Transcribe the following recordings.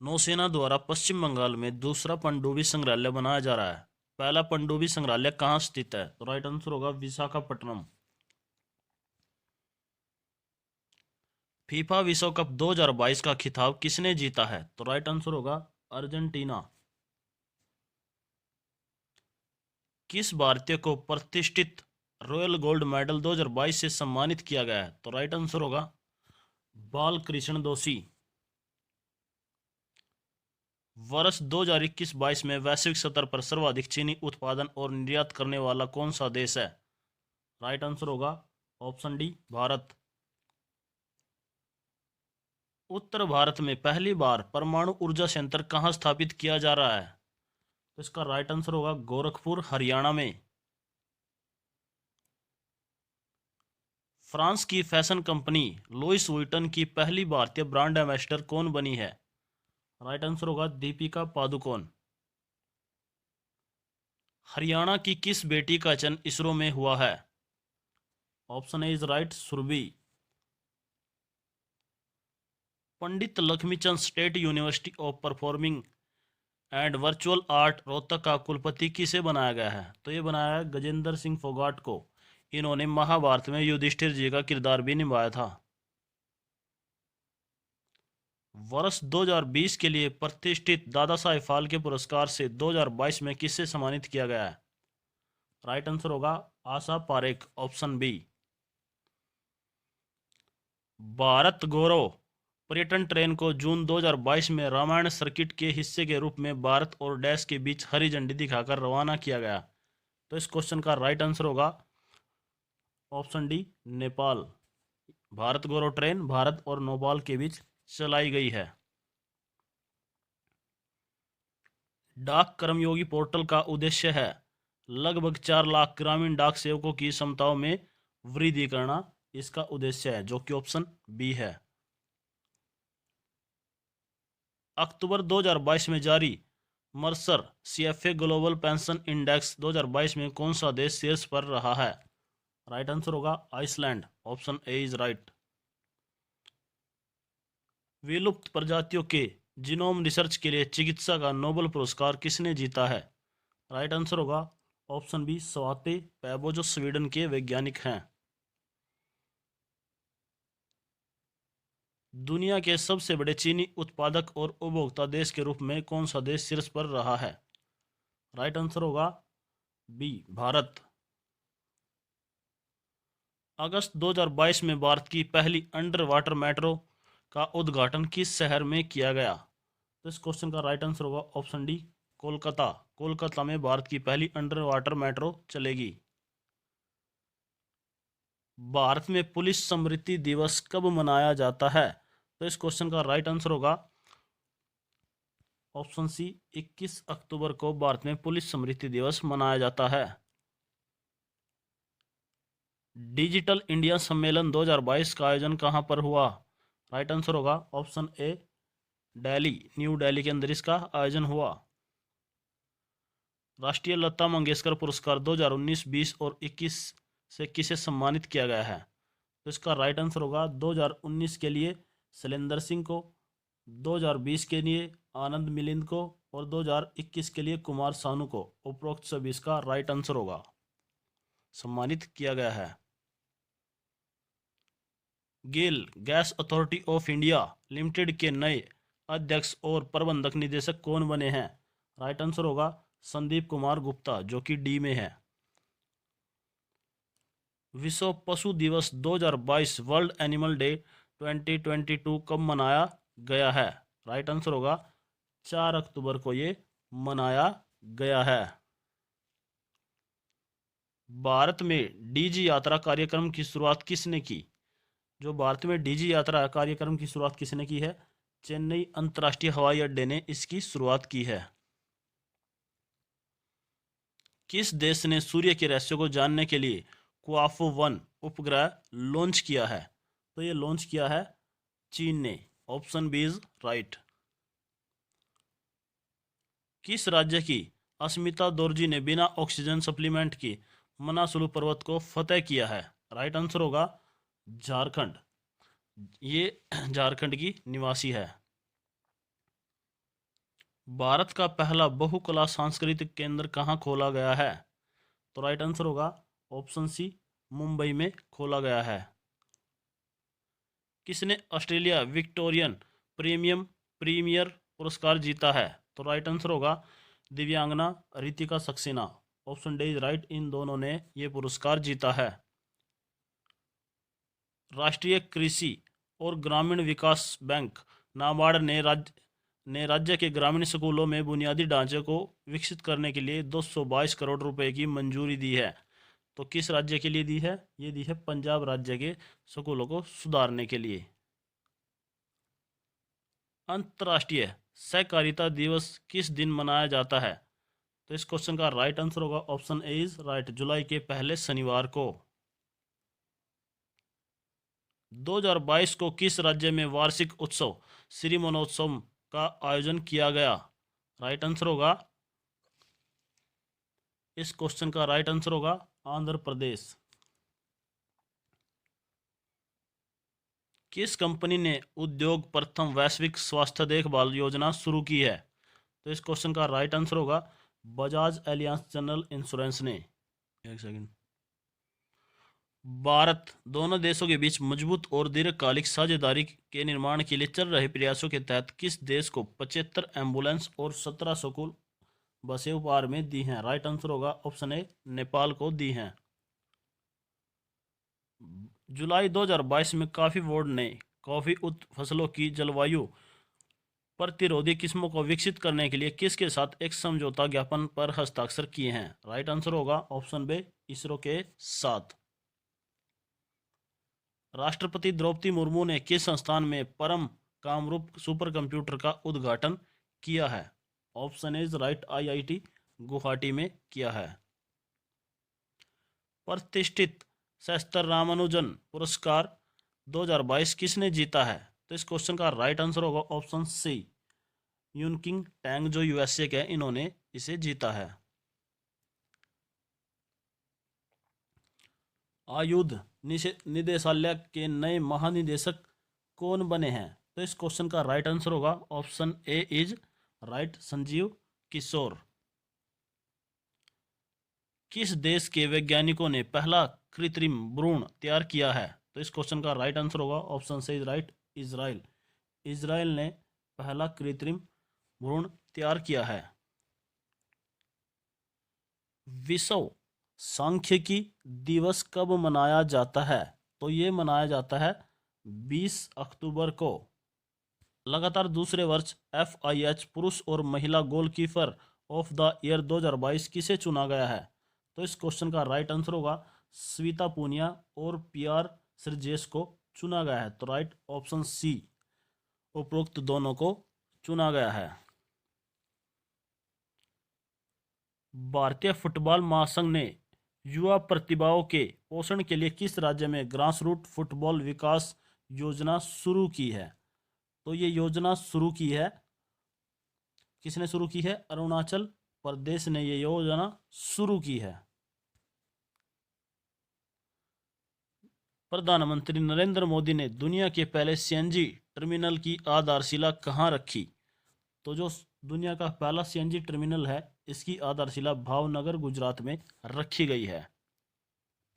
नौसेना द्वारा पश्चिम बंगाल में दूसरा पनडुब्बी संग्रहालय बनाया जा रहा है। पहला पनडुब्बी संग्रहालय कहाँ स्थित है? तो राइट आंसर होगा विशाखापट्टनम। फीफा विश्व कप 2022 का खिताब किसने जीता है? तो राइट आंसर होगा अर्जेंटीना। किस भारतीय को प्रतिष्ठित रॉयल गोल्ड मेडल 2022 से सम्मानित किया गया है? तो राइट आंसर होगा बालकृष्ण दोषी। वर्ष 2021-22 में वैश्विक स्तर पर सर्वाधिक चीनी उत्पादन और निर्यात करने वाला कौन सा देश है? राइट आंसर होगा ऑप्शन डी भारत। उत्तर भारत में पहली बार परमाणु ऊर्जा संयंत्र कहाँ स्थापित किया जा रहा है? तो इसका राइट आंसर होगा गोरखपुर हरियाणा में। फ्रांस की फैशन कंपनी लुइस वुइटन की पहली भारतीय ब्रांड एम्बेसडर कौन बनी है? राइट आंसर होगा दीपिका पादुकोण। हरियाणा की किस बेटी का जन्म इसरो में हुआ है? Option A is right Surabhi. Pandit Lakshmichand state university of performing and virtual art Rohtak का कुलपति किसे बनाया गया है? तो ये बनाया है गजेंद्र सिंह फोगाट को। इन्होंने महाभारत में युधिष्ठिर जी का किरदार भी निभाया था। वर्ष 2020 के लिए प्रतिष्ठित दादा साहेब फाल्के पुरस्कार से 2022 में किससे सम्मानित किया गया है? राइट आंसर होगा आशा पारेख ऑप्शन बी। भारत गौरव पर्यटन ट्रेन को जून 2022 में रामायण सर्किट के हिस्से के रूप में भारत और डैश के बीच हरी झंडी दिखाकर रवाना किया गया। तो इस क्वेश्चन का राइट आंसर होगा ऑप्शन डी नेपाल। भारत गौरव ट्रेन भारत और नेपाल के बीच चलाई गई है। डाक कर्मयोगी पोर्टल का उद्देश्य है लगभग 4 लाख ग्रामीण डाक सेवकों की क्षमताओं में वृद्धि करना। इसका उद्देश्य है जो कि ऑप्शन बी है। अक्टूबर 2022 में जारी Mercer CFA global pension index 2022 में कौन सा देश शीर्ष पर रहा है? राइट आंसर होगा Iceland option A is right. विलुप्त प्रजातियों के जीनोम रिसर्च के लिए चिकित्सा का नोबेल पुरस्कार किसने जीता है? राइट आंसर होगा ऑप्शन बी स्वाते पैबो जो स्वीडन के वैज्ञानिक हैं। दुनिया के सबसे बड़े चीनी उत्पादक और उपभोक्ता देश के रूप में कौन सा देश शीर्ष पर रहा है? राइट आंसर होगा बी भारत। अगस्त 2022 में भारत की पहली अंडर वाटर मेट्रो का उद्घाटन किस शहर में किया गया? तो इस क्वेश्चन का राइट आंसर होगा ऑप्शन डी कोलकाता। कोलकाता में भारत की पहली अंडर वाटर मेट्रो चलेगी। भारत में पुलिस स्मृति दिवस कब मनाया जाता है? तो इस क्वेश्चन का राइट आंसर होगा ऑप्शन सी 21 अक्टूबर को भारत में पुलिस स्मृति दिवस मनाया जाता है। डिजिटल इंडिया सम्मेलन 2022 का आयोजन कहां पर हुआ? राइट आंसर होगा ऑप्शन ए दिल्ली, न्यू दिल्ली के अंदर इसका आयोजन हुआ। राष्ट्रीय लता मंगेशकर पुरस्कार 2019, 20 और 21 से किसे सम्मानित किया गया है? तो इसका राइट आंसर होगा 2019 के लिए शैलेंद्र सिंह को, 2020 के लिए आनंद मिलिंद को और 2021 के लिए कुमार सानू को। उपरोक्त सभी इसका राइट आंसर होगा, सम्मानित किया गया है। GAIL gas authority of India limited के नए अध्यक्ष और प्रबंधक निदेशक कौन बने हैं? राइट आंसर होगा संदीप कुमार गुप्ता जो कि डी में है। विश्व पशु दिवस 2022 वर्ल्ड एनिमल डे 2022 कब मनाया गया है? राइट आंसर होगा 4 अक्टूबर को ये मनाया गया है। भारत में डीजी यात्रा कार्यक्रम की शुरुआत किसने की? जो भारत में डीजी यात्रा कार्यक्रम की शुरुआत किसने की है? चेन्नई अंतर्राष्ट्रीय हवाई अड्डे ने इसकी शुरुआत की है। किस देश ने सूर्य के रहस्यों को जानने के लिए क्वाफो-1 उपग्रह लॉन्च किया है? तो ये लॉन्च किया है चीन ने। Option B is right. किस राज्य की अस्मिता दोरजी ने बिना ऑक्सीजन सप्लीमेंट की मनासुलु पर्वत को फतेह किया है? राइट आंसर होगा झारखंड। ये झारखंड की निवासी है। भारत का पहला बहुकला सांस्कृतिक केंद्र कहाँ खोला गया है? तो राइट आंसर होगा ऑप्शन सी, मुंबई में खोला गया है। किसने ऑस्ट्रेलिया विक्टोरियन प्रीमियम प्रीमियर पुरस्कार जीता है? तो राइट आंसर होगा Divyangana Ritika Saxena. Option D is right, इन दोनों ने ये पुरस्कार जीता है। राष्ट्रीय कृषि और ग्रामीण विकास बैंक नाबार्ड ने राज्य के ग्रामीण स्कूलों में बुनियादी ढांचे को विकसित करने के लिए 222 करोड़ रुपए की मंजूरी दी है। तो किस राज्य के लिए दी है? ये दी है पंजाब राज्य के स्कूलों को सुधारने के लिए। अंतर्राष्ट्रीय सहकारिता दिवस किस दिन मनाया जाता है? तो इस क्वेश्चन का राइट आंसर होगा ऑप्शन ए इज राइट, जुलाई के पहले शनिवार को। 2022 को किस राज्य में वार्षिक उत्सव श्री मनोत्सव का आयोजन किया गया? राइट आंसर होगा, इस क्वेश्चन का राइट आंसर होगा आंध्र प्रदेश। किस कंपनी ने उद्योग प्रथम वैश्विक स्वास्थ्य देखभाल योजना शुरू की है? तो इस क्वेश्चन का राइट आंसर होगा बजाज एलियांज जनरल इंश्योरेंस ने। एक सेकंड। भारत दोनों देशों के बीच मजबूत और दीर्घकालिक साझेदारी के निर्माण के लिए चल रहे प्रयासों के तहत किस देश को 75 एम्बुलेंस और 17 स्कूल बसें उपहार में दी हैं? राइट आंसर होगा ऑप्शन ए, नेपाल को दी हैं। जुलाई 2022 में कॉफी बोर्ड ने कॉफी फसलों की जलवायु प्रतिरोधी किस्मों को विकसित करने के लिए किसके साथ एक समझौता ज्ञापन पर हस्ताक्षर किए हैं? राइट आंसर होगा ऑप्शन बी, इसरो के साथ। राष्ट्रपति द्रौपदी मुर्मू ने किस संस्थान में परम कामरूप सुपर कंप्यूटर का उद्घाटन किया है? Option is right, IIT Guwahati में किया है। प्रतिष्ठित शास्त्र रामानुजन पुरस्कार 2022 किसने जीता है? तो इस क्वेश्चन का राइट आंसर होगा ऑप्शन सी, यूनकिंग टैंग, जो यूएसए के, इन्होंने इसे जीता है। आयुध निदेशालय के नए महानिदेशक कौन बने हैं? तो इस क्वेश्चन का राइट आंसर होगा option A is right, Sanjeev Kishore. किस देश के वैज्ञानिकों ने पहला कृत्रिम भ्रूण तैयार किया है? तो इस क्वेश्चन का राइट आंसर होगा ऑप्शन से इज राइट, इजराइल। इजराइल ने पहला कृत्रिम भ्रूण तैयार किया है। विश्व सांख्यिकी दिवस कब मनाया जाता है? तो ये मनाया जाता है 20 अक्टूबर को। लगातार दूसरे वर्ष FIH पुरुष और महिला गोलकीपर ऑफ द ईयर 2022 किसे चुना गया है? तो इस क्वेश्चन का राइट आंसर होगा श्वेता पूनिया और PR श्रीजेश को चुना गया है। तो राइट ऑप्शन सी, उपरोक्त दोनों को चुना गया है। भारतीय फुटबॉल महासंघ ने युवा प्रतिभाओं के पोषण के लिए किस राज्य में ग्रास रूट फुटबॉल विकास योजना शुरू की है? तो ये योजना शुरू की है, किसने शुरू की है? अरुणाचल प्रदेश ने ये योजना शुरू की है। प्रधानमंत्री नरेंद्र मोदी ने दुनिया के पहले CNG टर्मिनल की आधारशिला कहाँ रखी? तो जो दुनिया का पहला CNG टर्मिनल है, इसकी आधारशिला भावनगर गुजरात में रखी गई है।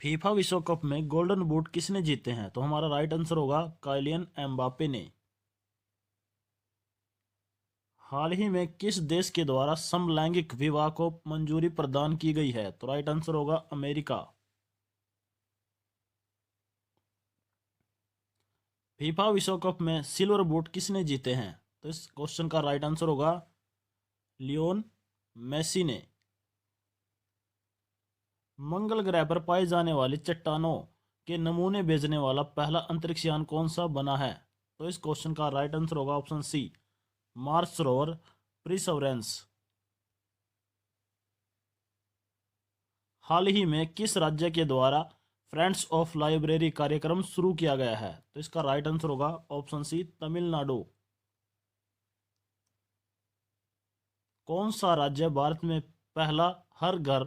फीफा विश्व कप में गोल्डन बूट किसने जीते हैं? तो हमारा राइट आंसर होगा काइलियन एम्बापे ने। हाल ही में किस देश के द्वारा समलैंगिक विवाह को मंजूरी प्रदान की गई है? तो राइट आंसर होगा अमेरिका। फीफा विश्व कप में सिल्वर बूट किसने जीते हैं? तो इस क्वेश्चन का राइट आंसर होगा लियोन मेसी ने। मंगल ग्रह पर पाई जाने वाली चट्टानों के नमूने भेजने वाला पहला अंतरिक्ष यान कौन सा बना है? तो इस क्वेश्चन का राइट आंसर होगा option C, Mars rover Perseverance. हाल ही में किस राज्य के द्वारा फ्रेंड्स ऑफ लाइब्रेरी कार्यक्रम शुरू किया गया है? तो इसका राइट आंसर होगा ऑप्शन सी, तमिलनाडु। कौन सा राज्य भारत में पहला हर घर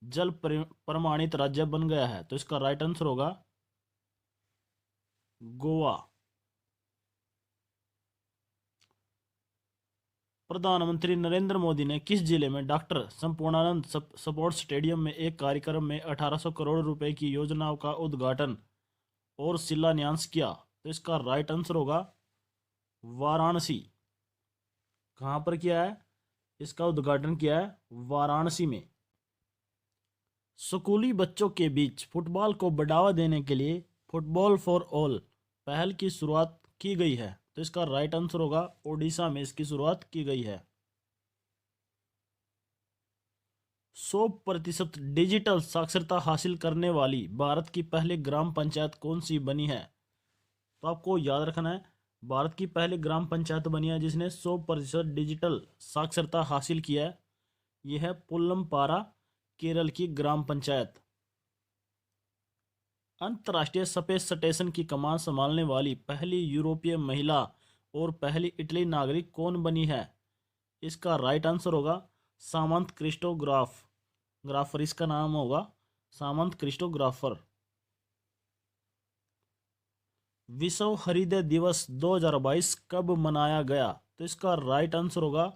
जल प्रमाणित राज्य बन गया है? तो इसका राइट आंसर होगा गोवा। प्रधानमंत्री नरेंद्र मोदी ने किस जिले में डॉक्टर संपूर्णानंद स्पोर्ट्स स्टेडियम में एक कार्यक्रम में 1800 करोड़ रुपए की योजनाओं का उद्घाटन और शिलान्यास किया? तो इसका राइट आंसर होगा वाराणसी। कहां पर किया है? इसका उद्घाटन किया है वाराणसी में। स्कूली बच्चों के बीच फुटबॉल को बढ़ावा देने के लिए फुटबॉल फॉर ऑल पहल की शुरुआत की गई है। तो इसका राइट आंसर होगा ओडिशा में इसकी शुरुआत की गई है। 100% डिजिटल साक्षरता हासिल करने वाली भारत की पहली ग्राम पंचायत कौन सी बनी है? तो आपको याद रखना है, भारत की पहली ग्राम पंचायत बनी है जिसने 100% डिजिटल साक्षरता हासिल किया है, यह है पुल्लमपारा, केरल की ग्राम पंचायत। अंतर्राष्ट्रीय स्पेस स्टेशन की कमान संभालने वाली पहली यूरोपीय महिला और पहली इटली नागरिक कौन बनी है? इसका राइट आंसर होगा सामंत ग्राफर इसका नाम होगा सामंत क्रिस्टोग्राफर। विश्व हृदय दिवस 2022 कब मनाया गया? तो इसका राइट आंसर होगा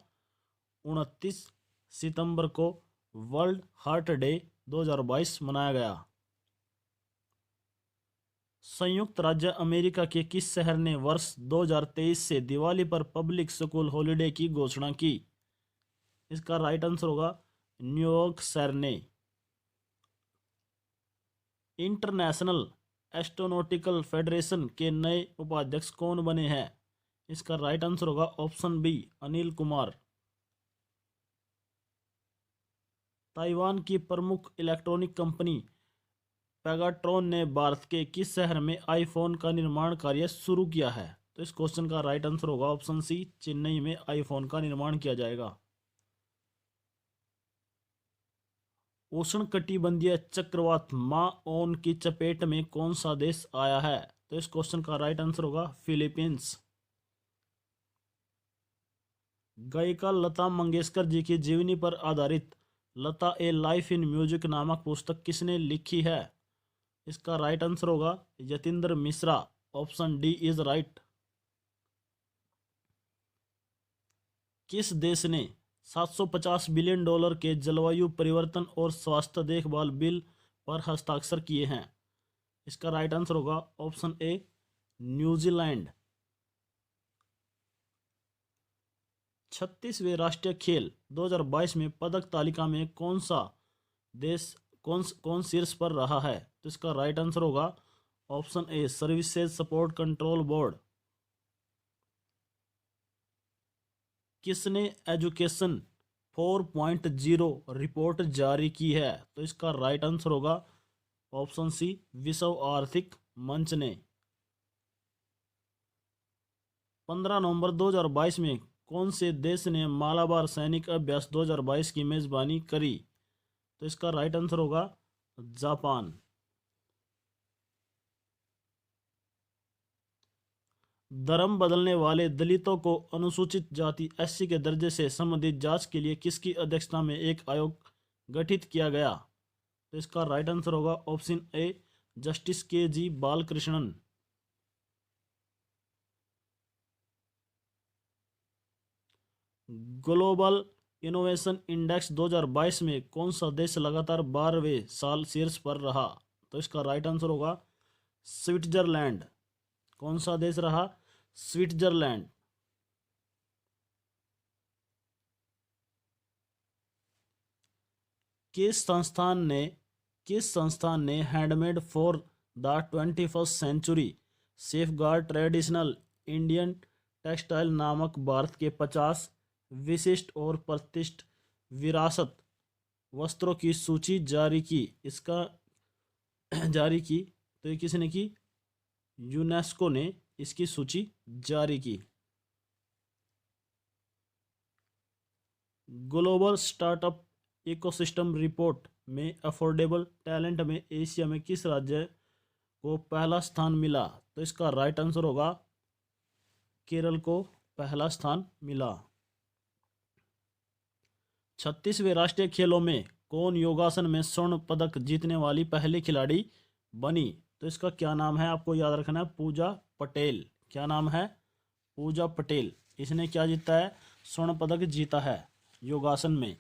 29 सितंबर को वर्ल्ड हार्ट डे 2022 मनाया गया। संयुक्त राज्य अमेरिका के किस शहर ने वर्ष 2023 से दिवाली पर पब्लिक स्कूल हॉलिडे की घोषणा की? इसका राइट आंसर होगा न्यूयॉर्क शहर ने। इंटरनेशनल एस्ट्रोनॉटिकल फेडरेशन के नए उपाध्यक्ष कौन बने हैं? इसका राइट आंसर होगा option B Anil Kumar. Taiwan की प्रमुख इलेक्ट्रॉनिक कंपनी पेगाट्रॉन ने भारत के किस शहर में आईफोन का निर्माण कार्य शुरू किया है? तो इस क्वेश्चन का राइट आंसर होगा ऑप्शन सी चेन्नई में आईफोन का निर्माण किया जाएगा। उष्णकटिबंधीय चक्रवात माओन की चपेट में कौन सा देश आया है? तो इस क्वेश्चन का राइट आंसर होगा फिलीपींस। गायिका लता मंगेशकर जी की जीवनी पर आधारित लता ए लाइफ इन म्यूजिक नामक पुस्तक किसने लिखी है? इसका राइट आंसर होगा Yathindra Mishra. Option D is right. किस देश ने $750 बिलियन के जलवायु परिवर्तन और स्वास्थ्य देखभाल बिल पर हस्ताक्षर किए हैं? इसका राइट आंसर होगा ऑप्शन ए न्यूजीलैंड। 36वें राष्ट्रीय खेल 2022 में पदक तालिका में कौन सा देश कौन शीर्ष पर रहा है? तो इसका राइट आंसर होगा ऑप्शन ए सर्विसेज सपोर्ट कंट्रोल बोर्ड। किसने एजुकेशन 4.0 रिपोर्ट जारी की है? तो इसका राइट आंसर होगा ऑप्शन सी विश्व आर्थिक मंच ने। 15 नवंबर 2022 में कौन से देश ने मालाबार सैनिक अभ्यास 2022 की मेजबानी करी? तो इसका राइट आंसर होगा जापान। धर्म बदलने वाले दलितों को अनुसूचित जाति एससी के दर्जे से संबंधित जांच के लिए किसकी अध्यक्षता में एक आयोग गठित किया गया? तो इसका राइट आंसर होगा option A justice KG. Balakrishnan. Global innovation index 2022 में कौन सा देश लगातार 12वें साल शीर्ष पर रहा? तो इसका राइट आंसर होगा स्विट्जरलैंड। कौन सा देश रहा? स्विट्जरलैंड। किस संस्थान ने handmade for the 21st century safeguard traditional Indian textile नामक भारत के 50 विशिष्ट और प्रतिष्ठित विरासत वस्त्रों की सूची जारी की? तो ये किसने की? यूनेस्को ने इसकी सूची जारी की। ग्लोबल स्टार्टअप इकोसिस्टम रिपोर्ट में अफोर्डेबल टैलेंट में एशिया में किस राज्य को पहला स्थान मिला? तो इसका राइट आंसर होगा केरल को पहला स्थान मिला। 36वें राष्ट्रीय खेलों में कौन योगासन में स्वर्ण पदक जीतने वाली पहली खिलाड़ी बनी? तो इसका क्या नाम है? आपको याद रखना है पूजा पटेल। क्या नाम है? पूजा पटेल। इसने क्या जीता है? स्वर्ण पदक जीता है योगासन में?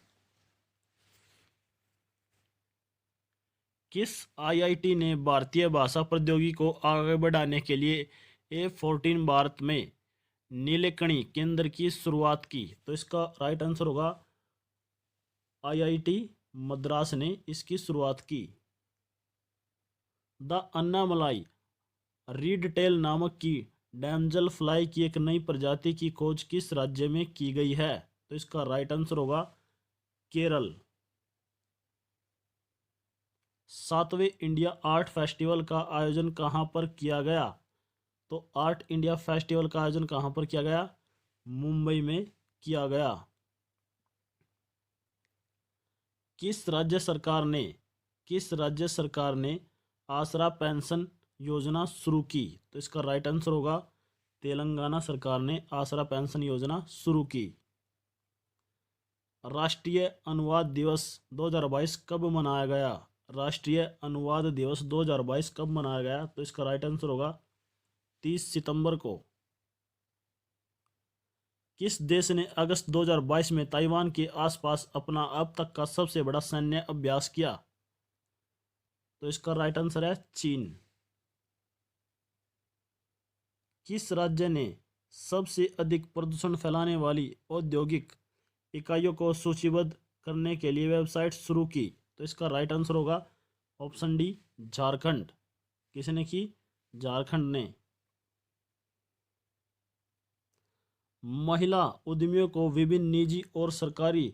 किस आईआईटी ने भारतीय भाषा प्रौद्योगिकी को आगे बढ़ाने के लिए A14 भारत में नीलकणी केंद्र की शुरुआत की? तो इसका राइट आंसर होगा आईआईटी मद्रास ने इसकी शुरुआत की। द अन्नामलाई रीड टेल नामक की डैमजल फ्लाई की एक नई प्रजाति की खोज किस राज्य में की गई है? तो इसका राइट आंसर होगा केरल। 7वें इंडिया आर्ट फेस्टिवल का आयोजन कहाँ पर किया गया? तो आर्ट इंडिया फेस्टिवल का आयोजन कहाँ पर किया गया? मुंबई में किया गया। किस राज्य सरकार ने आसरा पेंशन योजना शुरू की? तो इसका राइट आंसर होगा तेलंगाना सरकार ने आसरा पेंशन योजना शुरू की। राष्ट्रीय अनुवाद दिवस 2022 कब मनाया गया? राष्ट्रीय अनुवाद दिवस 2022 कब मनाया गया? तो इसका राइट आंसर होगा 30 सितंबर को। किस देश ने अगस्त 2022 में ताइवान के आसपास अपना अब तक का सबसे बड़ा सैन्य अभ्यास किया? तो इसका राइट आंसर है चीन। किस राज्य ने सबसे अधिक प्रदूषण फैलाने वाली औद्योगिक इकाइयों को सूचीबद्ध करने के लिए वेबसाइट शुरू की? तो इसका राइट आंसर होगा ऑप्शन डी झारखंड। किसने की? झारखंड ने। महिला उद्यमियों को विभिन्न निजी और सरकारी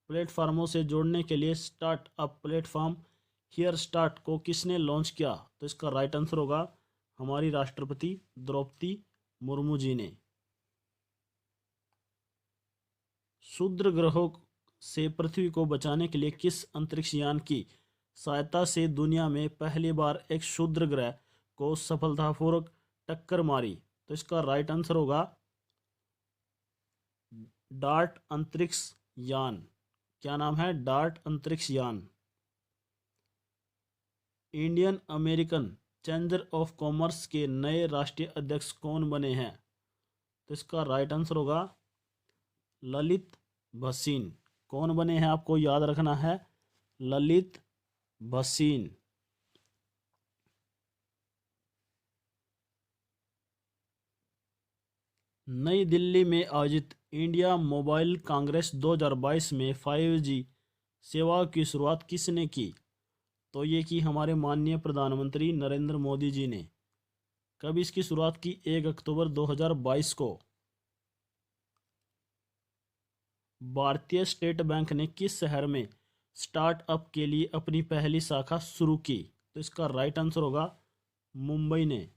प्लेटफार्मों से जोड़ने के लिए स्टार्टअप प्लेटफॉर्म हियर स्टार्ट को किसने लॉन्च किया? तो इसका राइट आंसर होगा हमारी राष्ट्रपति द्रौपदी मुर्मू जी ने। क्षुद्र ग्रहों से पृथ्वी को बचाने के लिए किस अंतरिक्ष यान की सहायता से दुनिया में पहली बार एक क्षुद्र ग्रह को सफलतापूर्वक टक्कर मारी? तो इसका राइट आंसर होगा डार्ट अंतरिक्ष यान। क्या नाम है? डार्ट अंतरिक्ष यान। Indian American chamber of commerce के नए राष्ट्रीय अध्यक्ष कौन बने हैं? तो इसका राइट आंसर होगा ललित भसीन। कौन बने हैं आपको याद रखना है, ललित भसीन। नई दिल्ली में आयोजित इंडिया मोबाइल कांग्रेस 2022 में 5G सेवाओं की शुरुआत किसने की? तो ये की हमारे माननीय प्रधानमंत्री नरेंद्र मोदी जी ने। कब इसकी शुरुआत की? 1 अक्टूबर 2022 को। भारतीय स्टेट बैंक ने किस शहर में स्टार्टअप के लिए अपनी पहली शाखा शुरू की? तो इसका राइट आंसर होगा मुंबई ने।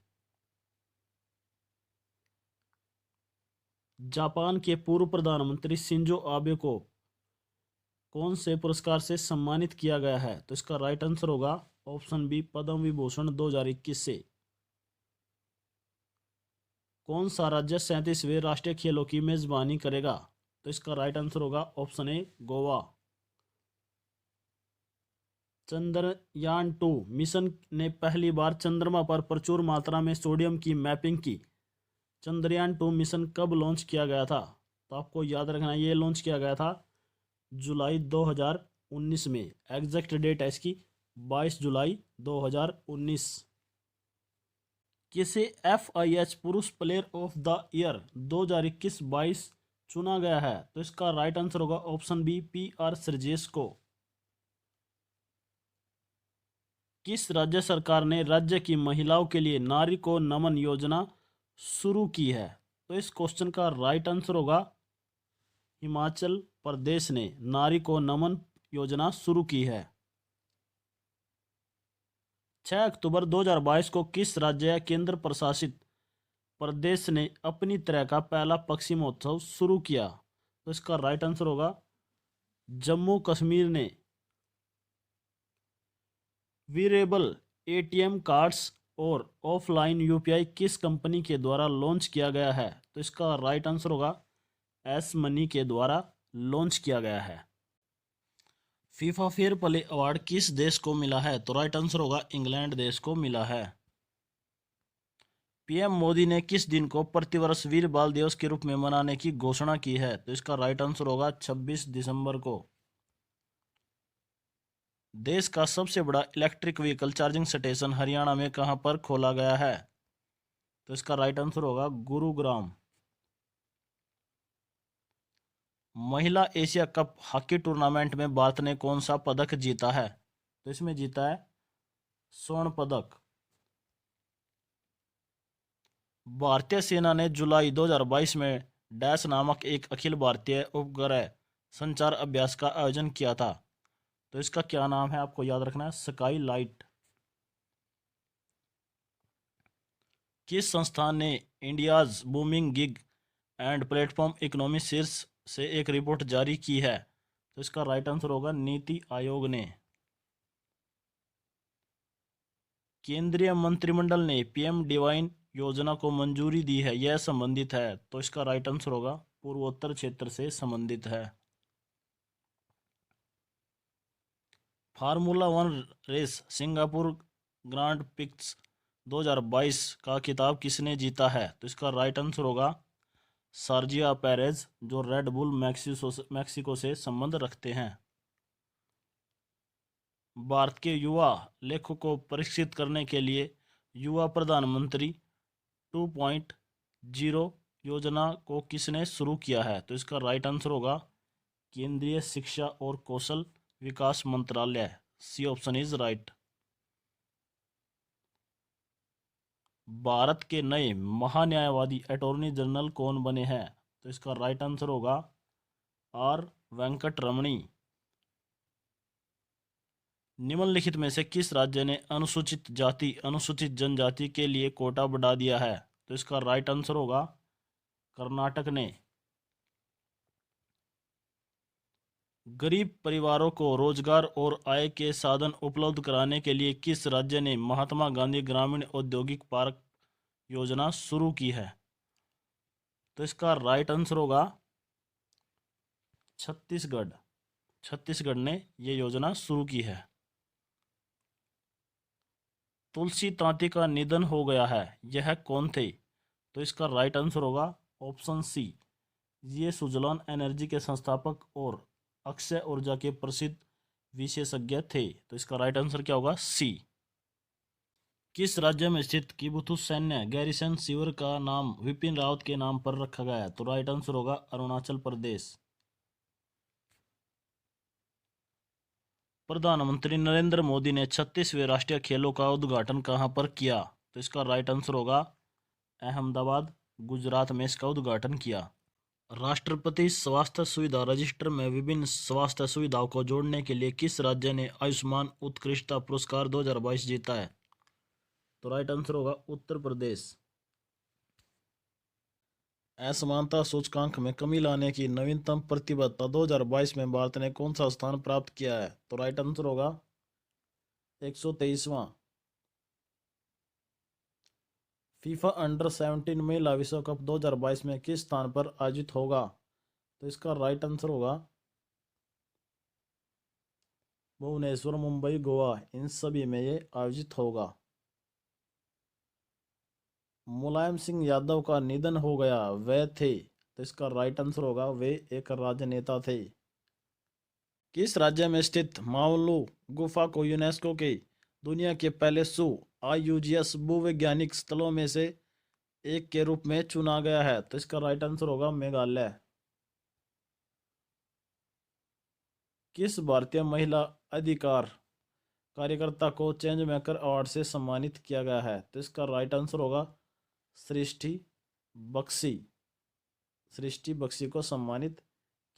जापान के पूर्व प्रधानमंत्री शिंजो आबे को कौन से पुरस्कार से सम्मानित किया गया है? तो इसका राइट आंसर होगा ऑप्शन बी पद्म विभूषण 2021 से। कौन सा राज्य 37वें राष्ट्रीय खेलों की मेजबानी करेगा? तो इसका राइट आंसर होगा ऑप्शन ए गोवा। चंद्रयान 2 मिशन ने पहली बार चंद्रमा पर प्रचुर मात्रा में सोडियम की मैपिंग की। चंद्रयान 2 मिशन कब लॉन्च किया गया था? तो आपको याद रखना ये लॉन्च किया गया था जुलाई 2019 में। एग्जैक्ट डेट है इसकी 22 जुलाई 2019। किसे FIH पुरुष प्लेयर ऑफ द ईयर 2021-22 चुना गया है? तो इसका राइट आंसर होगा ऑप्शन बी PR श्रीजेश को। किस राज्य सरकार ने राज्य की महिलाओं के लिए नारी को नमन योजना शुरू की है? तो इस क्वेश्चन का राइट आंसर होगा हिमाचल प्रदेश ने नारी को नमन योजना शुरू की है। 6 अक्टूबर 2022 को किस राज्य या केंद्र प्रशासित प्रदेश ने अपनी तरह का पहला पक्षी महोत्सव शुरू किया? तो इसका राइट आंसर होगा जम्मू कश्मीर ने। वेरिएबल ATM कार्ड्स और ऑफलाइन UPI किस कंपनी के द्वारा लॉन्च किया गया है? तो इसका राइट आंसर होगा एस मनी के द्वारा लॉन्च किया गया है। फीफा फेयर प्ले अवार्ड किस देश को मिला है? तो राइट आंसर होगा इंग्लैंड देश को मिला है। पीएम मोदी ने किस दिन को प्रतिवर्ष वीर बाल दिवस के रूप में मनाने की घोषणा की है? तो इसका राइट आंसर होगा 26 दिसंबर को। देश का सबसे बड़ा electric vehicle charging station Haryana में कहां पर खोला गया है? तो इसका राइट आंसर होगा गुरुग्राम। महिला एशिया कप हॉकी टूर्नामेंट में भारत ने कौन सा पदक जीता है? तो इसमें जीता है स्वर्ण पदक। भारतीय सेना ने जुलाई 2022 में डैश नामक एक अखिल भारतीय उपग्रह संचार अभ्यास का आयोजन किया था। तो इसका क्या नाम है, आपको याद रखना है, स्काई लाइट। किस संस्थान ने India's booming gig and platform economy शीर्ष से एक रिपोर्ट जारी की है? तो इसका राइट आंसर होगा नीति आयोग ने। केंद्रीय मंत्रिमंडल ने पीएम डिवाइन योजना को मंजूरी दी है, यह संबंधित है? तो इसका राइट आंसर होगा पूर्वोत्तर क्षेत्र से संबंधित है। Formula 1 race Singapore grand prix 2022 का खिताब किसने जीता है? तो इसका राइट आंसर होगा सर्जियो पेरेज, जो रेड बुल मैक्सिको से संबंध रखते हैं। भारत के युवा लेखकों को प्रशिक्षित करने के लिए युवा प्रधानमंत्री 2.0 योजना को किसने शुरू किया है? तो इसका राइट आंसर होगा केंद्रीय शिक्षा और कौशल विकास मंत्रालय। C option is right. Bharat के नए महान्यायवादी अटॉर्नी जनरल कौन बने हैं? तो इसका राइट आंसर होगा आर वेंकट रमणी। निम्नलिखित में से किस राज्य ने अनुसूचित जाति अनुसूचित जनजाति के लिए कोटा बढ़ा दिया है? तो इसका राइट आंसर होगा कर्नाटक ने। गरीब परिवारों को रोजगार और आय के साधन उपलब्ध कराने के लिए किस राज्य ने महात्मा गांधी ग्रामीण औद्योगिक पार्क योजना शुरू की है? तो इसका राइट आंसर होगा छत्तीसगढ़। छत्तीसगढ़ ने यह योजना शुरू की है। तुलसी तांती का निधन हो गया है, यह कौन थे? तो इसका राइट आंसर होगा ऑप्शन सी, ये सुजलान एनर्जी के संस्थापक और अक्षय ऊर्जा के प्रसिद्ध विशेषज्ञ थे। तो इसका राइट आंसर क्या होगा? सी। किस राज्य में स्थित किबुथु सैन्य गैरिसन शिविर का नाम विपिन रावत के नाम पर रखा गया है? तो राइट आंसर होगा अरुणाचल प्रदेश। प्रधानमंत्री नरेंद्र मोदी ने 36वें राष्ट्रीय खेलों का उद्घाटन कहां पर किया? तो इसका राइट आंसर होगा अहमदाबाद, गुजरात में इसका उद्घाटन किया। राष्ट्रपति स्वास्थ्य सुविधा रजिस्टर में विभिन्न स्वास्थ्य सुविधाओं को जोड़ने के लिए किस राज्य ने आयुष्मान उत्कृष्टता पुरस्कार 2022 जीता है? तो राइट आंसर होगा उत्तर प्रदेश। असमानता सूचकांक में कमी लाने की नवीनतम प्रतिबद्धता 2022 में भारत ने कौन सा स्थान प्राप्त किया है? तो राइट आंसर होगा 123वां। फीफा अंडर 17 महिला विश्व कप 2022 में किस स्थान पर आयोजित होगा? तो इसका राइट आंसर होगा भुवनेश्वर, मुंबई, गोवा, इन सभी में ये आयोजित होगा। मुलायम सिंह यादव का निधन हो गया, वे थे? तो इसका राइट आंसर होगा वे एक राजनेता थे। किस राज्य में स्थित माउलू गुफा को यूनेस्को के दुनिया के पहले IUGS भूवैज्ञानिक स्थलों में से एक के रूप में चुना गया है? तो इसका राइट आंसर होगा मेघालय। किस भारतीय महिला अधिकार कार्यकर्ता को चेंज मेकर अवार्ड से सम्मानित किया गया है? तो इसका राइट आंसर होगा सृष्टि बख्शी। सृष्टि बख्शी को सम्मानित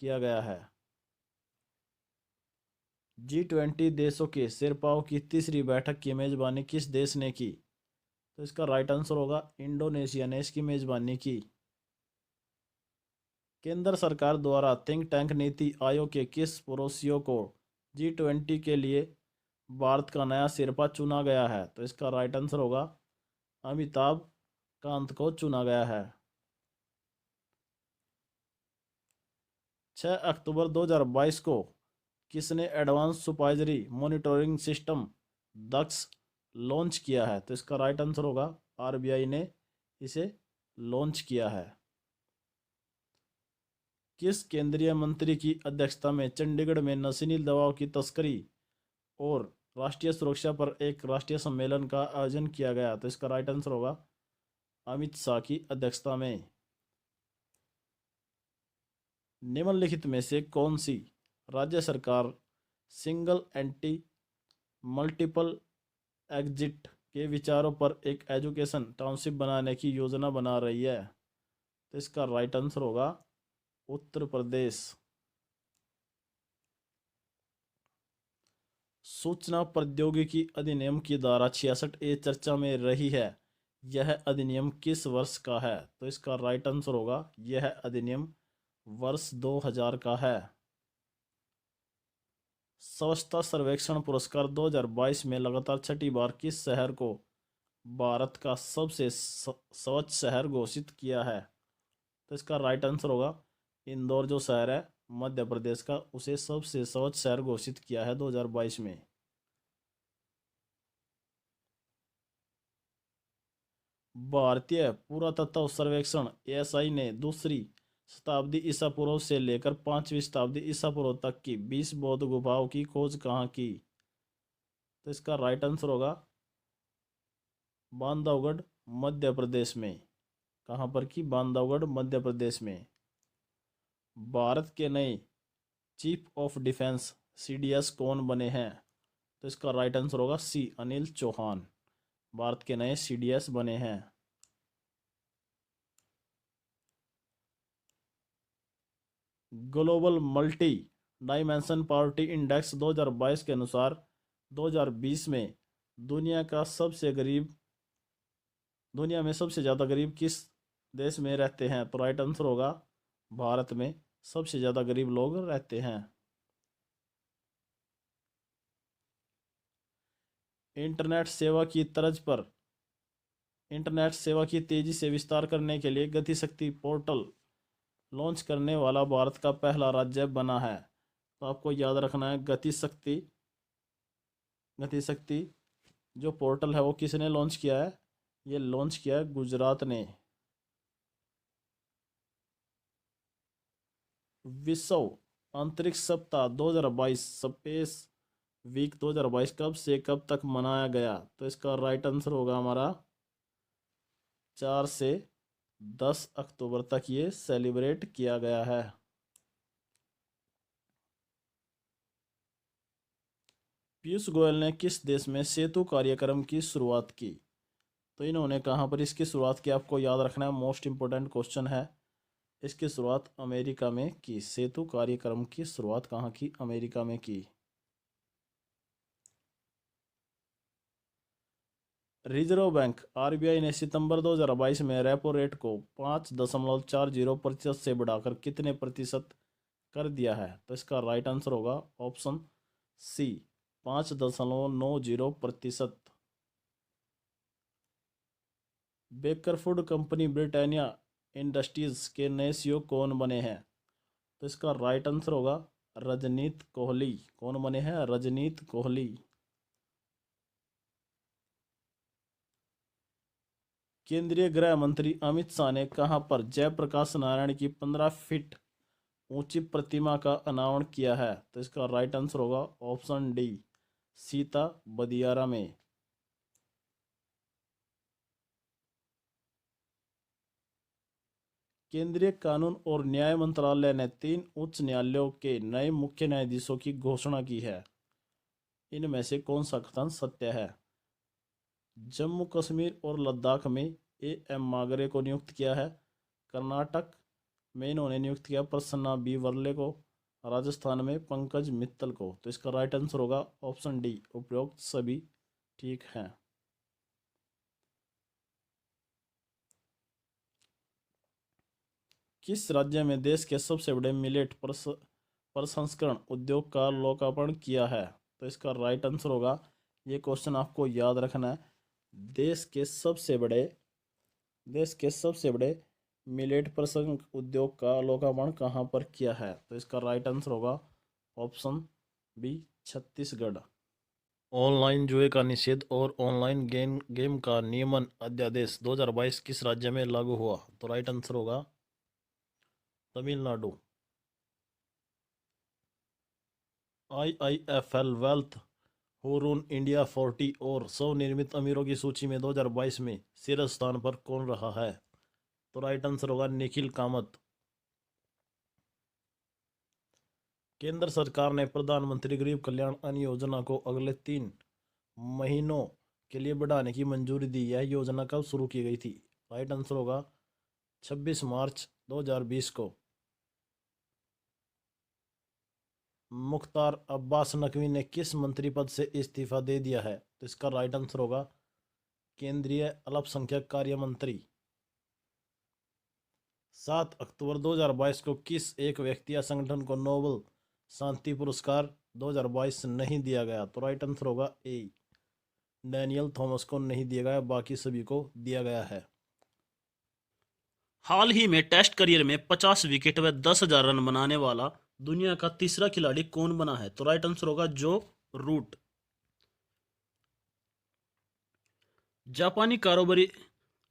किया गया है। G20 देशों के शेरपाओं की तीसरी बैठक की मेजबानी किस देश ने की? तो इसका राइट आंसर होगा इंडोनेशिया ने इसकी मेजबानी की। केंद्र सरकार द्वारा थिंक टैंक नीति आयोग के किस पड़ोसियों को G20 के लिए भारत का नया शेरपा चुना गया है? तो इसका राइट आंसर होगा अमिताभ कांत को चुना गया है। 6 अक्टूबर 2022 को किसने एडवांस सुपरवाइजरी मॉनिटरिंग सिस्टम दक्ष लॉन्च किया है? तो इसका राइट आंसर होगा RBI ने इसे लॉन्च किया है। किस केंद्रीय मंत्री की अध्यक्षता में चंडीगढ़ में नशीली दवाओं की तस्करी और राष्ट्रीय सुरक्षा पर एक राष्ट्रीय सम्मेलन का आयोजन किया गया? तो इसका राइट आंसर होगा अमित शाह की अध्यक्षता में। निम्नलिखित में से कौन सी राज्य सरकार सिंगल एंटी मल्टीपल एग्जिट के विचारों पर एक एजुकेशन टाउनशिप बनाने की योजना बना रही है? तो इसका राइट आंसर होगा उत्तर प्रदेश। सूचना प्रौद्योगिकी अधिनियम की धारा 66A चर्चा में रही है। यह अधिनियम किस वर्ष का है? तो इसका राइट आंसर होगा यह अधिनियम वर्ष 2000 का है। स्वच्छता सर्वेक्षण पुरस्कार 2022 में लगातार छठी बार किस शहर को भारत का सबसे स्वच्छ शहर घोषित किया है? तो इसका राइट आंसर होगा इंदौर जो शहर है मध्य प्रदेश का, उसे सबसे स्वच्छ शहर घोषित किया है 2022 में। भारतीय पुरातत्व सर्वेक्षण ASI ने दूसरी शताब्दी ईसा पूर्व से लेकर 5वीं शताब्दी ईसा पूर्व तक की 20 बौद्ध गुफाओं की खोज कहाँ की? तो इसका राइट आंसर होगा बांधवगढ़ मध्य प्रदेश में। कहाँ पर की? बांधवगढ़ मध्य प्रदेश में। भारत के नए चीफ ऑफ डिफेंस CDS कौन बने हैं? तो इसका राइट आंसर होगा C अनिल चौहान भारत के नए CDS बने हैं। Global multi dimension poverty index 2022 के अनुसार 2020 में दुनिया में सबसे ज़्यादा गरीब किस देश में रहते हैं? तो राइट आंसर होगा भारत में सबसे ज़्यादा गरीब लोग रहते हैं। इंटरनेट सेवा की तेजी से विस्तार करने के लिए गतिशक्ति पोर्टल लॉन्च करने वाला भारत का पहला राज्य बना है। तो आपको याद रखना है गतिशक्ति जो पोर्टल है वो किसने लॉन्च किया है? ये लॉन्च किया है गुजरात ने। विश्व अंतरिक्ष सप्ताह 2022 स्पेस वीक 2022 कब से कब तक मनाया गया? तो इसका राइट आंसर होगा हमारा 4 से 10 अक्टूबर तक ये सेलिब्रेट किया गया है। पीयूष गोयल ने किस देश में सेतु कार्यक्रम की शुरुआत की? तो इन्होंने कहाँ पर इसकी शुरुआत की? आपको याद रखना है, मोस्ट इंपोर्टेंट क्वेश्चन है। इसकी शुरुआत अमेरिका में की। सेतु कार्यक्रम की शुरुआत कहाँ की? अमेरिका में की। रिजर्व बैंक RBI ने सितंबर 2022 में रेपो रेट को 5.40% से बढ़ाकर कितने प्रतिशत कर दिया है? तो इसका राइट आंसर होगा option C 5.90%। Baker food company Britannia industries के नए CEO कौन बने हैं? तो इसका राइट आंसर होगा रजनीत कोहली। कौन बने हैं? रजनीत कोहली। केंद्रीय गृह मंत्री अमित शाह ने कहां पर जयप्रकाश नारायण की 15 फीट ऊंची प्रतिमा का अनावरण किया है? तो इसका राइट आंसर होगा ऑप्शन D सीता बदियारा में। केंद्रीय कानून और न्याय मंत्रालय ने 3 उच्च न्यायालयों के नए मुख्य न्यायाधीशों की घोषणा की है। इनमें से कौन सा कथन सत्य है? जम्मू कश्मीर और लद्दाख में AM मागरे को नियुक्त किया है। कर्नाटक में इन्होंने नियुक्त किया प्रसन्ना B वर्ले को। राजस्थान में पंकज मित्तल को। तो इसका राइट आंसर होगा ऑप्शन D उपरोक्त सभी ठीक हैं। किस राज्य में देश के सबसे बड़े मिलेट प्रसंस्करण उद्योग का लोकार्पण किया है? तो इसका राइट आंसर होगा, ये क्वेश्चन आपको याद रखना है, देश के सबसे बड़े मिलेट प्रसंस्करण उद्योग का लोकार्पण कहाँ पर किया है? तो इसका राइट आंसर होगा ऑप्शन B छत्तीसगढ़। ऑनलाइन जुए का निषेध और ऑनलाइन गेम का नियमन अध्यादेश 2022 किस राज्य में लागू हुआ? तो राइट आंसर होगा Tamil Nadu. IIFL wealth Hurun India 40 और स्वनिर्मित अमीरों की सूची में 2022 में शीर्ष स्थान पर कौन रहा है? तो राइट आंसर होगा निखिल कामत। केंद्र सरकार ने प्रधानमंत्री गरीब कल्याण अन्न योजना को अगले 3 महीनों के लिए बढ़ाने की मंजूरी दी। यह योजना कब शुरू की गई थी? राइट आंसर होगा 26 मार्च 2020 को। मुख्तार अब्बास नकवी ने किस मंत्री पद से इस्तीफा दे दिया है? तो इसका राइट आंसर होगा केंद्रीय अल्पसंख्यक कार्य मंत्री। 7 अक्टूबर 2022 को किस एक व्यक्ति या संगठन को नोबेल शांति पुरस्कार 2022 नहीं दिया गया? तो राइट आंसर होगा ए, डैनियल थॉमस को नहीं दिया गया, बाकी सभी को दिया गया है। हाल ही में टेस्ट करियर में 50 विकेट व 10,000 रन बनाने वाला दुनिया का तीसरा खिलाड़ी कौन बना है? तो राइट आंसर होगा जो रूट।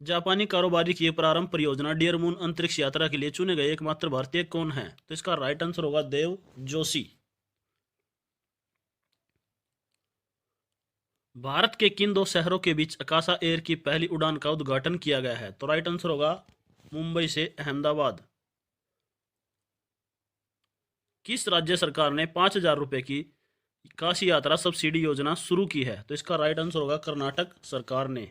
जापानी कारोबारी की प्रारंभ परियोजना डियर मून अंतरिक्ष यात्रा के लिए चुने गए एकमात्र भारतीय कौन है? तो इसका राइट आंसर होगा देव जोशी। भारत के किन 2 शहरों के बीच अकाशा एयर की पहली उड़ान का उद्घाटन किया गया है? तो राइट आंसर होगा मुंबई से अहमदाबाद। किस राज्य सरकार ने 5,000 रुपए की काशी यात्रा सब्सिडी योजना शुरू की है? तो इसका राइट आंसर होगा कर्नाटक सरकार ने।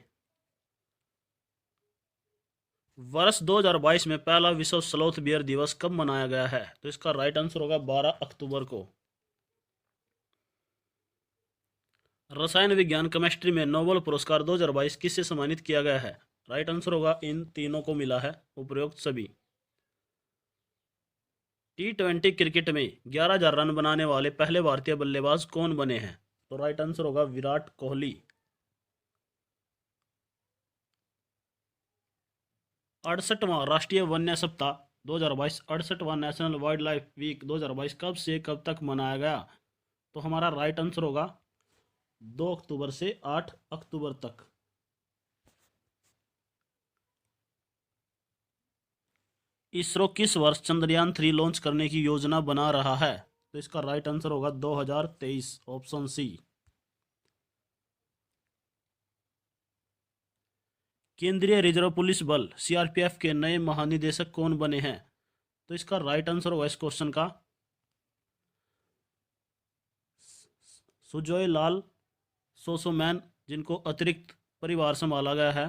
वर्ष 2022 में पहला विश्व स्लोथ बियर दिवस कब मनाया गया है? तो इसका राइट आंसर होगा 12 अक्टूबर को। रसायन विज्ञान केमिस्ट्री में नोबेल पुरस्कार 2022 किससे सम्मानित किया गया है? राइट आंसर होगा इन तीनों को मिला है, उपरोक्त सभी। T20 क्रिकेट में 11,000 रन बनाने वाले पहले भारतीय बल्लेबाज कौन बने हैं? तो राइट आंसर होगा विराट कोहली। 68वां राष्ट्रीय वन्य सप्ताह 2022 68वां नेशनल वाइल्ड लाइफ वीक 2022 कब से कब तक मनाया गया? तो हमारा राइट आंसर होगा 2 अक्टूबर से 8 अक्टूबर तक। इसरो किस वर्ष चंद्रयान 3 लॉन्च करने की योजना बना रहा है? तो इसका राइट आंसर होगा 2023, ऑप्शन सी। केंद्रीय रिजर्व पुलिस बल CRPF के नए महानिदेशक कौन बने हैं? तो इसका राइट आंसर होगा इस क्वेश्चन का सुजॉय लाल सोसोमैन, जिनको अतिरिक्त परिवार संभाला गया है।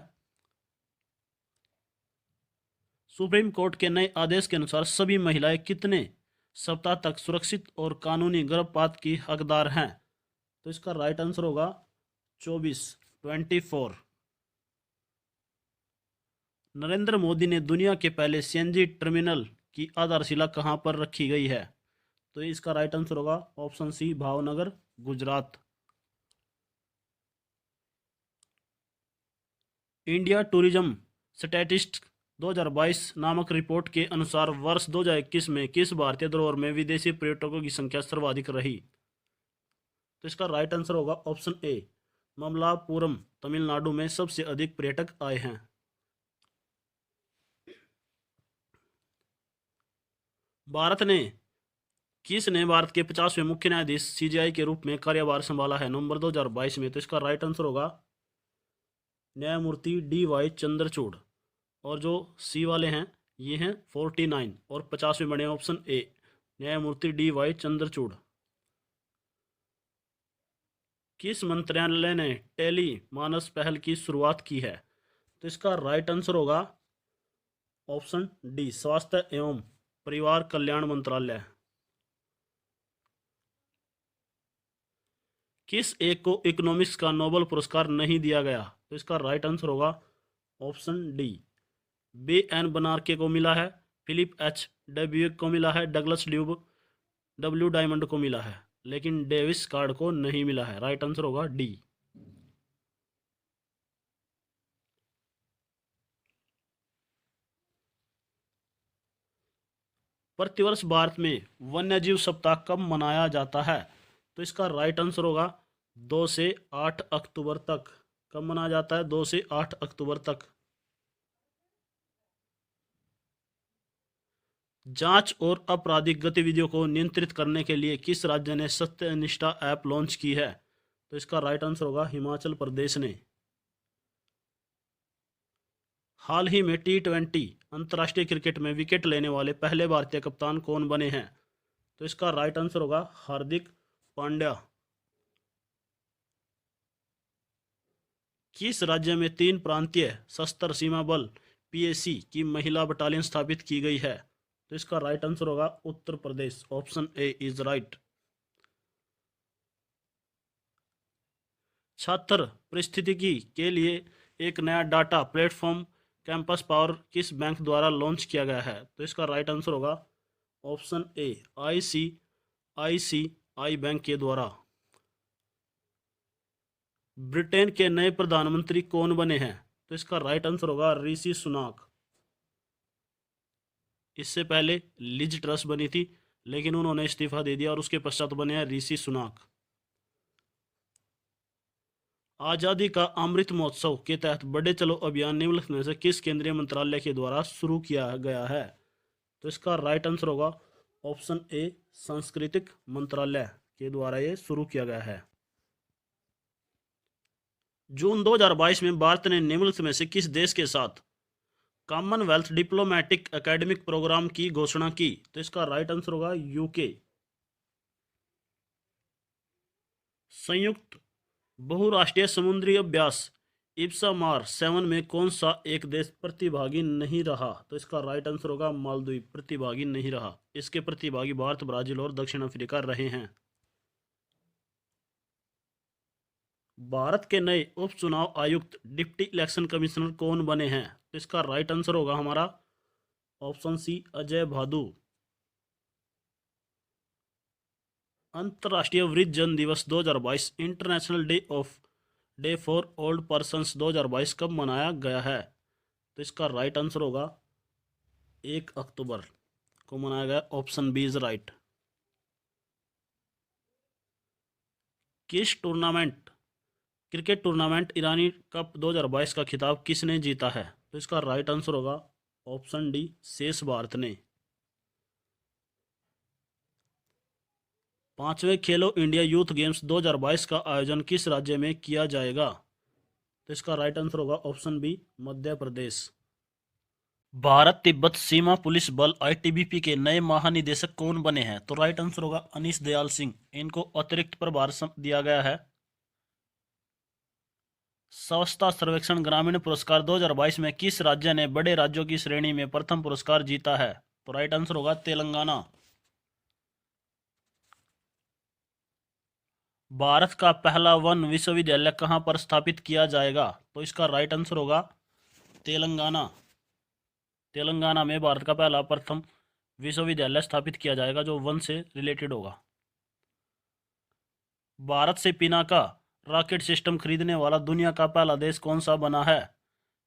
सुप्रीम कोर्ट के नए आदेश के अनुसार सभी महिलाएं कितने सप्ताह तक सुरक्षित और कानूनी गर्भपात की हकदार हैं? तो इसका राइट आंसर होगा 24। नरेंद्र मोदी ने दुनिया के पहले CNG टर्मिनल की आधारशिला कहां पर रखी गई है? तो इसका राइट आंसर होगा option C, Bhavnagar, Gujarat. India tourism statistics 2022 नामक रिपोर्ट के अनुसार वर्ष 2021 में किस भारतीय धरोहर में विदेशी पर्यटकों की संख्या सर्वाधिक रही? तो इसका राइट आंसर होगा ऑप्शन ए, ममलापुरम, तमिलनाडु में सबसे अधिक पर्यटक आए हैं। किसने भारत के 50वें मुख्य न्यायाधीश CJI के रूप में कार्यभार संभाला है नवंबर 2022 में? तो इसका राइट आंसर होगा न्यायमूर्ति DY चंद्रचूड़। और जो सी वाले हैं ये हैं 49 और 50वें बने ऑप्शन ए, न्यायमूर्ति DY चंद्रचूड़। किस मंत्रालय ने टेली मानस पहल की शुरुआत की है? तो इसका राइट आंसर होगा ऑप्शन डी, स्वास्थ्य एवं परिवार कल्याण मंत्रालय। किस एक को इकोनॉमिक्स का नोबेल पुरस्कार नहीं दिया गया? तो इसका राइट आंसर होगा ऑप्शन डी, B.N. बनार्के को मिला है, फिलिप H. डब्यूक को मिला है, डगलस W. डायमंड को मिला है, लेकिन डेविस कार्ड को नहीं मिला है। राइट आंसर होगा डी। प्रतिवर्ष भारत में वन्यजीव सप्ताह कब मनाया जाता है? तो इसका राइट आंसर होगा 2 से 8 अक्टूबर तक। कब मनाया जाता है? 2 से 8 अक्टूबर तक। जांच और आपराधिक गतिविधियों को नियंत्रित करने के लिए किस राज्य ने सत्यनिष्ठा ऐप लॉन्च की है? तो इसका राइट आंसर होगा हिमाचल प्रदेश ने। हाल ही में T20 अंतर्राष्ट्रीय क्रिकेट में विकेट लेने वाले पहले भारतीय कप्तान कौन बने हैं? तो इसका राइट आंसर होगा हार्दिक पांड्या। किस राज्य में 3 प्रांतीय सशस्त्र सीमा बल PAC की महिला बटालियन स्थापित की गई है? तो इसका राइट आंसर होगा Uttar Pradesh. Option A is right. छात्र पारिस्थितिकी के लिए एक नया डाटा प्लेटफॉर्म कैंपस पावर किस बैंक द्वारा लॉन्च किया गया है? तो इसका राइट आंसर होगा ऑप्शन ए ICICI बैंक के द्वारा। ब्रिटेन के नए प्रधानमंत्री कौन बने हैं? तो इसका राइट आंसर होगा ऋषि सुनाक। इससे पहले लिज ट्रस बनी थी, लेकिन उन्होंने इस्तीफा दे दिया और उसके पश्चात बने हैं ऋषि सुनाक। आजादी का अमृत महोत्सव के तहत बढ़े चलो अभियान निम्नलिखित में से किस केंद्रीय मंत्रालय के द्वारा शुरू किया गया है? तो इसका राइट आंसर होगा ऑप्शन ए सांस्कृतिक मंत्रालय के द्वारा ये शुरू किया गया है। जून 2022 में भारत ने निम्नलिखित में से किस देश के साथ कॉमनवेल्थ डिप्लोमेटिक एकेडमिक प्रोग्राम की घोषणा की? तो इसका राइट आंसर होगा UK। संयुक्त बहुराष्ट्रीय समुद्री अभ्यास इप्सामार 7 में कौन सा एक देश प्रतिभागी नहीं रहा? तो इसका राइट आंसर होगा मालदीव प्रतिभागी नहीं रहा। इसके प्रतिभागी भारत, ब्राजील और दक्षिण अफ्रीका रहे हैं। भारत के नए उप चुनाव आयुक्त डिप्टी इलेक्शन कमिश्नर कौन बने हैं? तो इसका राइट आंसर होगा हमारा ऑप्शन सी अजय भादु। अंतर्राष्ट्रीय वृद्धजन दिवस 2022 international day for old persons 2022 कब मनाया गया है? तो इसका राइट आंसर होगा 1 अक्टूबर को मनाया गया। Option B is right. Cricket tournament Irani cup 2022 का खिताब किसने जीता है? तो इसका राइट आंसर होगा ऑप्शन डी शेष भारत ने। 5वें खेलो इंडिया यूथ गेम्स 2022 का आयोजन किस राज्य में किया जाएगा? तो इसका राइट आंसर होगा ऑप्शन बी मध्य प्रदेश। भारत तिब्बत सीमा पुलिस बल ITBP के नए महानिदेशक कौन बने हैं? तो राइट आंसर होगा अनीश दयाल सिंह। इनको अतिरिक्त प्रभार दिया गया है। स्वच्छता सर्वेक्षण ग्रामीण पुरस्कार 2022 में किस राज्य ने बड़े राज्यों की श्रेणी में प्रथम पुरस्कार जीता है? तो राइट आंसर होगा तेलंगाना। भारत का पहला वन विश्वविद्यालय कहां पर स्थापित किया जाएगा? तो इसका राइट आंसर होगा तेलंगाना। तेलंगाना में भारत का पहला प्रथम विश्वविद्यालय स्थापित किया जाएगा जो वन से रिलेटेड होगा। भारत से पिनाका रॉकेट सिस्टम खरीदने वाला दुनिया का पहला देश कौन सा बना है?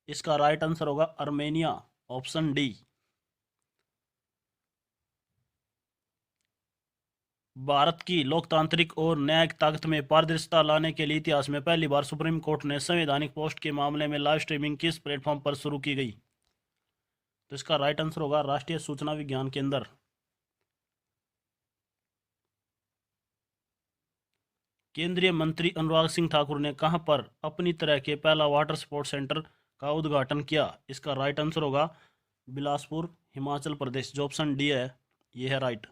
इसका राइट आंसर होगा आर्मेनिया। Option D. भारत की लोकतांत्रिक और न्यायिक ताकत में पारदर्शिता लाने के लिए इतिहास में पहली बार सुप्रीम कोर्ट ने संवैधानिक पोस्ट के मामले में लाइव स्ट्रीमिंग किस प्लेटफॉर्म पर शुरू की गई? तो इसका राइट आंसर होगा राष्ट्रीय सूचना विज्ञान केंद्र। केंद्रीय मंत्री अनुराग सिंह ठाकुर ने कहां पर अपनी तरह के पहला वाटर स्पोर्ट्स सेंटर का उद्घाटन किया? इसका राइट आंसर होगा बिलासपुर, हिमाचल प्रदेश। जो ऑप्शन डी है ये है राइट।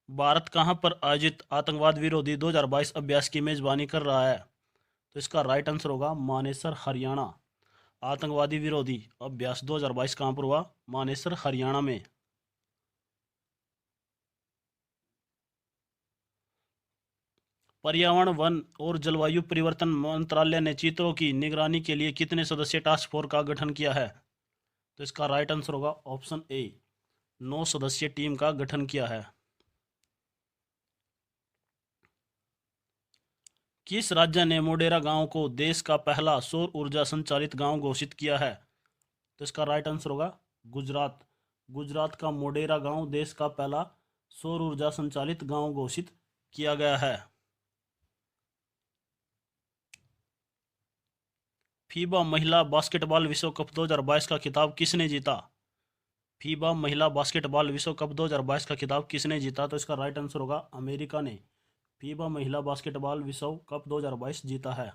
भारत कहां पर आयोजित आतंकवाद विरोधी 2022 अभ्यास की मेजबानी कर रहा है? तो इसका राइट आंसर होगा मानेसर, हरियाणा। आतंकवादी विरोधी अभ्यास 2022 कहां पर हुआ? मानेसर, हरियाणा में। पर्यावरण, वन और जलवायु परिवर्तन मंत्रालय ने चीतों की निगरानी के लिए कितने सदस्यीय टास्क फोर्स का गठन किया है? तो इसका राइट आंसर होगा ऑप्शन ए 9 सदस्यीय टीम का गठन किया है। किस राज्य ने मोढेरा गांव को देश का पहला सौर ऊर्जा संचालित गांव घोषित किया है? तो इसका राइट आंसर होगा गुजरात। गुजरात का मोढेरा गांव देश का पहला सौर ऊर्जा संचालित गांव घोषित किया गया है? फीबा महिला बास्केटबॉल विश्व कप 2022 का खिताब किसने जीता? फीबा महिला बास्केटबॉल विश्व कप 2022 का खिताब किसने जीता? तो इसका राइट आंसर होगा अमेरिका ने फीबा महिला बास्केटबॉल विश्व कप 2022 जीता है।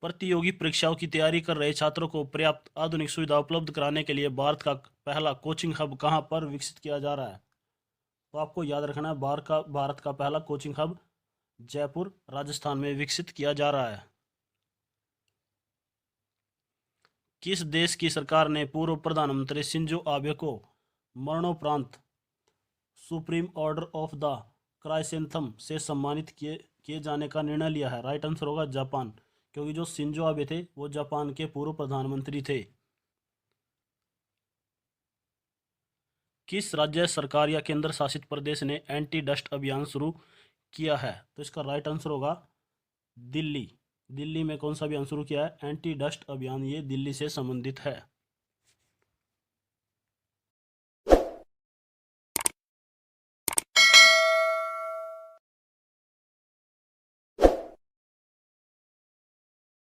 प्रतियोगी परीक्षाओं की तैयारी कर रहे छात्रों को पर्याप्त आधुनिक सुविधा उपलब्ध कराने के लिए भारत का पहला कोचिंग हब कहाँ पर विकसित किया जा रहा है? तो आपको याद रखना है, भारत का पहला कोचिंग हब जयपुर राजस्थान में विकसित किया जा रहा है। किस देश की सरकार ने पूर्व प्रधानमंत्री शिंजो आबे को मरणोपरांत सुप्रीम ऑर्डर ऑफ द क्राइसेंथम से सम्मानित किए जाने का निर्णय लिया है? राइट आंसर होगा जापान, क्योंकि जो शिंजो आबे थे वो जापान के पूर्व प्रधानमंत्री थे। किस राज्य सरकार या केंद्र शासित प्रदेश ने एंटी डस्ट अभियान शुरू किया है? तो इसका राइट आंसर होगा दिल्ली। दिल्ली में कौन सा अभियान शुरू किया है? एंटी डस्ट अभियान, ये दिल्ली से संबंधित है।